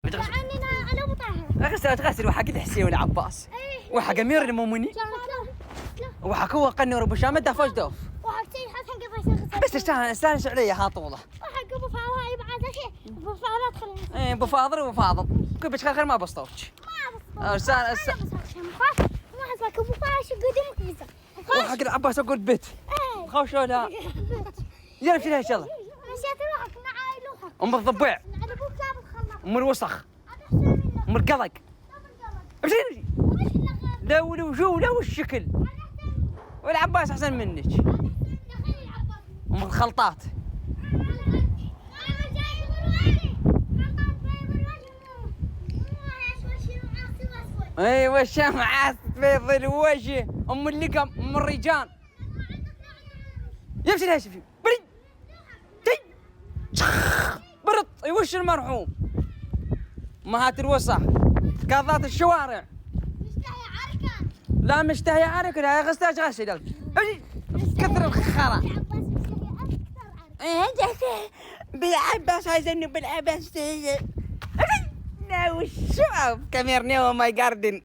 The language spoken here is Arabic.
انا بطاها غسل وحق الحسين والعباس وحق امير المؤمنين وحق هو قني ورب شامه دافوش دوف وحق سيد حسن قفش بس استانس علي هاطوله وحق ابو فاضل هاي بعد شيء ابو فاضل خلينا ايه ابو فاضل وفاضل كل بشخير خير ما بسطوك ما بس انا بس ما حسبك ابو فاش قدامك بس وحق العباس اقول بيت خوش ولا يلا في ان شاء الله مشيت روحك مع لوحك ام الضبيع على ابوك جاب الخلاط ام الوسخ ام القلق امشي لو شو لو الشكل والعباس احسن منك ام الخلطات ايوه الشمعات بيض الوجه ام اللقم ام الرجال يمشي لها شوفي بري برط وش المرحوم امهات الوسخ قاضات الشوارع مشتهي عركه لا مشتهي عرك لا غسلاش غسل امشي كثر الخرا العباس مشتهي اكثر عركه بالعباس هاي بالعباس لا وش كاميرني وماي جاردن